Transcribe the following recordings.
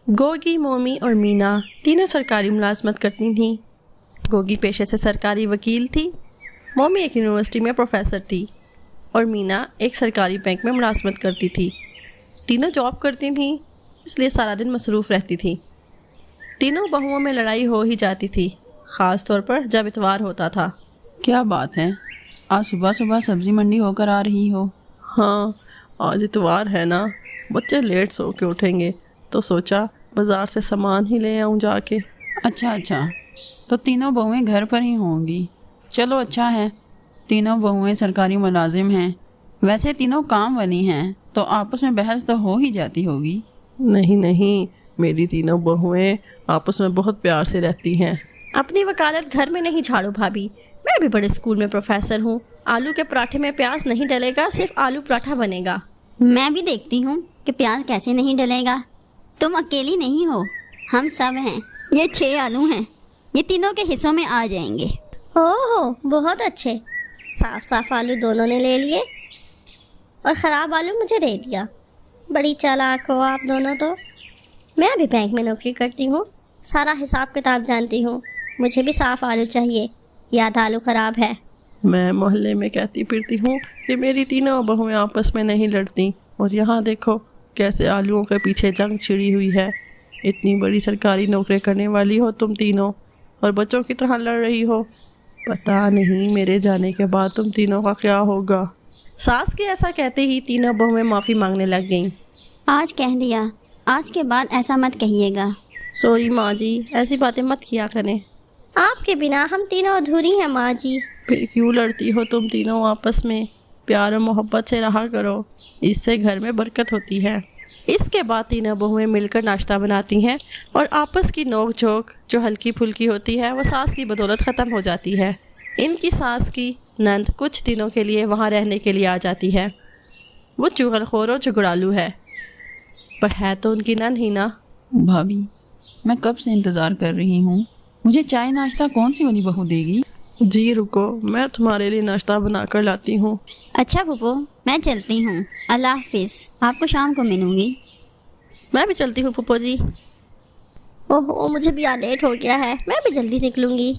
گوگی، مومی اور مینا تینوں سرکاری ملازمت کرتی تھیں۔ گوگی پیشے سے سرکاری وکیل تھی، مومی ایک یونیورسٹی میں پروفیسر تھی اور مینا ایک سرکاری بینک میں ملازمت کرتی تھی۔ تینوں جاب کرتی تھیں، اس لیے سارا دن مصروف رہتی تھیں۔ تینوں بہوؤں میں لڑائی ہو ہی جاتی تھی، خاص طور پر جب اتوار ہوتا تھا۔ کیا بات ہے، آج صبح صبح سبزی منڈی ہو کر آ رہی ہو؟ ہاں، آج اتوار ہے نا، بچے لیٹ سو کے اٹھیں گے تو سوچا بازار سے سامان ہی لے آؤں جا کے۔ اچھا، تو تینوں بہویں گھر پر ہی ہوں گی۔ چلو اچھا ہے، تینوں بہویں سرکاری ملازم ہیں۔ ویسے تینوں کام والی ہیں تو آپس میں بحث تو ہو ہی جاتی ہوگی۔ نہیں، میری تینوں بہویں آپس میں بہت پیار سے رہتی ہیں۔ اپنی وکالت گھر میں نہیں جھاڑو بھابھی، میں بھی بڑے اسکول میں پروفیسر ہوں۔ آلو کے پراٹھے میں پیاز نہیں ڈلے گا، صرف آلو پراٹھا بنے گا۔ میں بھی دیکھتی ہوں کہ پیاز کیسے نہیں ڈلے گا۔ تم اکیلی نہیں ہو، ہم سب ہیں۔ یہ 6 آلو ہیں، یہ تینوں کے حصوں میں آ جائیں گے۔ اوہ، بہت اچھے۔ صاف آلو دونوں نے لے لیے اور خراب آلو مجھے دے دیا۔ بڑی چالاک ہو آپ دونوں تو۔ میں بھی بینک میں نوکری کرتی ہوں، سارا حساب کتاب جانتی ہوں۔ مجھے بھی صاف آلو چاہیے، یا آدھا آلو خراب ہے۔ میں محلے میں کہتی پھرتی ہوں کہ میری تینوں بہویں آپس میں نہیں لڑتی، اور یہاں دیکھو کیسے آلوؤں کے پیچھے جنگ چھڑی ہوئی ہے۔ اتنی بڑی سرکاری نوکری کرنے والی ہو تم تینوں اور بچوں کی طرح لڑ رہی ہو۔ پتہ نہیں میرے جانے کے بعد تم تینوں کا کیا ہوگا۔ ساس کے ایسا کہتے ہی تینوں بہویں معافی مانگنے لگ گئیں۔ آج کہہ دیا، آج کے بعد ایسا مت کہیے گا۔ سوری ماں جی، ایسی باتیں مت کیا کریں۔ آپ کے بنا ہم تینوں ادھوری ہیں ماں جی۔ پھر کیوں لڑتی ہو تم تینوں آپس میں؟ پیار و محبت سے رہا کرو، اس سے گھر میں برکت ہوتی ہے۔ اس کے بعد تینوں بہویں مل کر ناشتہ بناتی ہیں اور آپس کی نوک جھوک جو ہلکی پھلکی ہوتی ہے وہ ساس کی بدولت ختم ہو جاتی ہے۔ ان کی ساس کی نند کچھ دنوں کے لیے وہاں رہنے کے لیے آ جاتی ہے۔ وہ چغل خور اور جھگڑالو ہے، پر ہے تو ان کی نند ہی نا۔ بھابھی، میں کب سے انتظار کر رہی ہوں، مجھے چائے ناشتہ کون سی والی بہو دے گی؟ جی رکو، میں تمہارے لیے ناشتہ بنا کر لاتی ہوں۔ اچھا پھوپھو، میں چلتی ہوں، اللہ حافظ، آپ کو شام کو ملوں گی۔ میں بھی چلتی ہوں پھپھو جی۔ اوہ، مجھے بھی لیٹ ہو گیا ہے، میں بھی جلدی نکلوں گی۔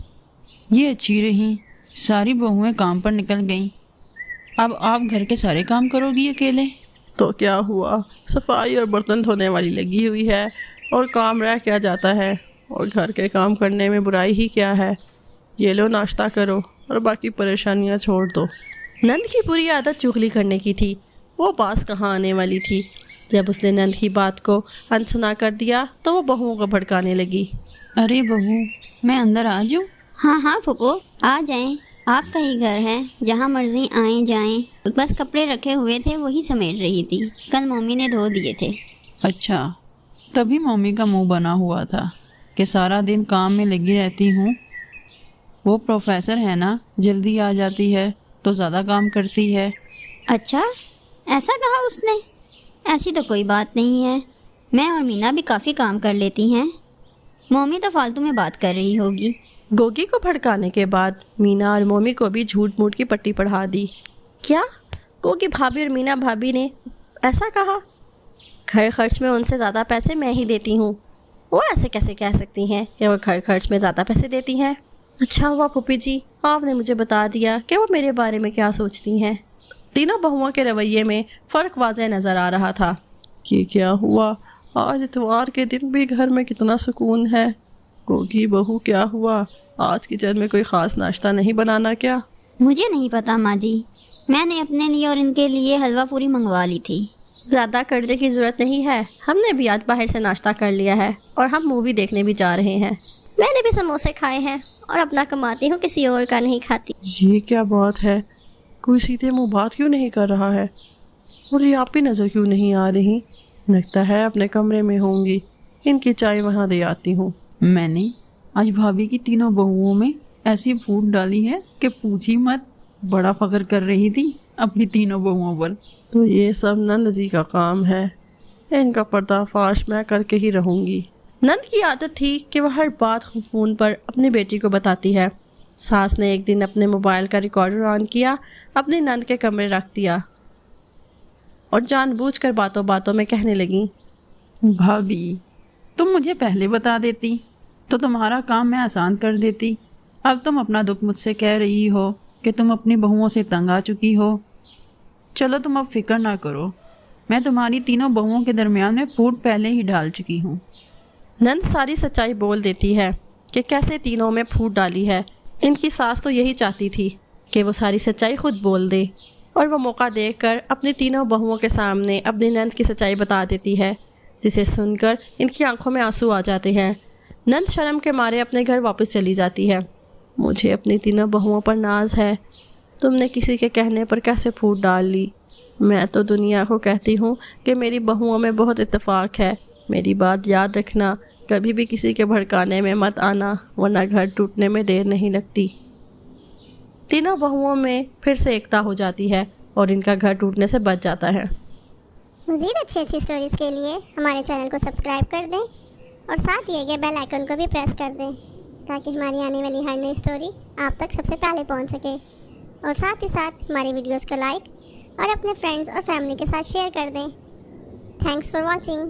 یہ اچھی رہی، ساری بہویں کام پر نکل گئیں۔ اب آپ گھر کے سارے کام کرو گی اکیلے؟ تو کیا ہوا، صفائی اور برتن دھونے والی لگی ہوئی ہے اور کام رہ کیا جاتا ہے، اور گھر کے کام کرنے میں برائی ہی کیا ہے۔ یہ لو ناشتہ کرو اور باقی پریشانیاں چھوڑ دو۔ نند کی بری عادت چغلی کرنے کی تھی، وہ باز کہاں آنے والی تھی۔ جب اس نے نند کی بات کو انسنا کر دیا تو وہ بہوؤں کو بھڑکانے لگی۔ ارے بہو، میں اندر آ جاؤں؟ ہاں پھوپھو، آ جائیں، آپ کا ہی گھر ہے، جہاں مرضی آئیں جائیں۔ بس کپڑے رکھے ہوئے تھے وہی سمیٹ رہی تھی، کل ممی نے دھو دیے تھے۔ اچھا، تبھی ممی کا منہ بنا ہوا تھا کہ سارا دن کام میں لگی رہتی ہوں۔ وہ پروفیسر ہے نا، جلدی آ جاتی ہے تو زیادہ کام کرتی ہے۔ اچھا، ایسا کہا اس نے؟ ایسی تو کوئی بات نہیں ہے، میں اور مینا بھی کافی کام کر لیتی ہیں۔ ممی تو فالتو میں بات کر رہی ہوگی۔ گوگی کو بھڑکانے کے بعد مینا اور مومی کو بھی جھوٹ موٹ کی پٹی پڑھا دی۔ کیا گوگی بھابھی اور مینا بھابھی نے ایسا کہا؟ گھر خرچ میں ان سے زیادہ پیسے میں ہی دیتی ہوں، وہ ایسے کیسے کہہ سکتی ہیں کہ وہ گھر خرچ میں زیادہ پیسے دیتی ہیں؟ اچھا ہوا پھوپھی جی، آپ نے مجھے بتا دیا کہ وہ میرے بارے میں کیا سوچتی ہیں۔ تینوں بہوؤں کے رویے میں فرق واضح نظر آ رہا تھا۔ یہ کیا ہوا، آج اتوار کے دن بھی گھر میں کتنا سکون ہے۔ گوگی بہو، کیا ہوا، آج کچن میں کوئی خاص ناشتہ نہیں بنانا کیا؟ مجھے نہیں پتا ماں جی، میں نے اپنے لیے اور ان کے لیے حلوہ پوری منگوا لی تھی۔ زیادہ کرنے کی ضرورت نہیں ہے، ہم نے بھی آج باہر سے ناشتہ کر لیا ہے اور ہم مووی دیکھنے بھی جا رہے ہیں۔ میں نے بھی سموسے کھائے ہیں اور اپنا کماتی ہوں، کسی اور کا نہیں کھاتی۔ یہ کیا بات ہے، کوئی سیدھے منہ بات کیوں نہیں کر رہا ہے، اور یہ آپ بھی نظر کیوں نہیں آ رہی؟ لگتا ہے اپنے کمرے میں ہوں گی، ان کی چائے وہاں دے آتی ہوں۔ میں نے آج بھابھی کی تینوں بہوؤں میں ایسی پھوٹ ڈالی ہے کہ پوچھی مت، بڑا فخر کر رہی تھی اپنی تینوں بہوؤں پر۔ تو یہ سب نند جی کا کام ہے، ان کا پردہ فاش میں کر کے ہی رہوں گی۔ نند کی عادت تھی کہ وہ ہر بات فون پر اپنی بیٹی کو بتاتی ہے۔ ساس نے ایک دن اپنے موبائل کا ریکارڈر آن کیا، اپنی نند کے کمرے رکھ دیا اور جان بوجھ کر باتوں باتوں میں کہنے لگی، بھابھی، تم تم مجھے پہلے بتا دیتی تو تمہارا کام میں آسان کر دیتی۔ اب تم اپنا دکھ مجھ سے کہہ رہی ہو کہ تم اپنی بہوؤں سے تنگ آ چکی ہو۔ چلو تم اب فکر نہ کرو، میں تمہاری تینوں بہوؤں کے درمیان میں پھوٹ پہلے ہی ڈال چکی ہوں۔ نند ساری سچائی بول دیتی ہے کہ کیسے تینوں میں پھوٹ ڈالی ہے۔ ان کی ساس تو یہی چاہتی تھی کہ وہ ساری سچائی خود بول دے، اور وہ موقع دیکھ کر اپنی تینوں بہوؤں کے سامنے اپنی نند کی سچائی بتا دیتی ہے، جسے سن کر ان کی آنکھوں میں آنسو آ جاتے ہیں۔ نند شرم کے مارے اپنے گھر واپس چلی جاتی ہے۔ مجھے اپنی تینوں بہوؤں پر ناز ہے، تم نے کسی کے کہنے پر کیسے پھوٹ ڈال لی؟ میں تو دنیا کو کہتی ہوں کہ میری بہوؤں میں بہت اتفاق ہے۔ میری بات یاد رکھنا، کبھی بھی کسی کے بھڑکانے میں مت آنا، ورنہ گھر ٹوٹنے میں دیر نہیں لگتی۔ تینوں بہوؤں میں پھر سے ایکتا ہو جاتی ہے اور ان کا گھر ٹوٹنے سے بچ جاتا ہے۔ مزید اچھی اسٹوریز کے لیے ہمارے چینل کو سبسکرائب کر دیں اور ساتھ دیے گئے بیل آئیکن کو بھی پریس کر دیں تاکہ ہماری آنے والی ہر نئی اسٹوری آپ تک سب سے پہلے پہنچ سکے، اور ساتھ ہی ساتھ ہماری ویڈیوز کو لائک اور اپنے فرینڈز اور فیملی کے ساتھ شیئر کر دیں۔ Thanks for watching.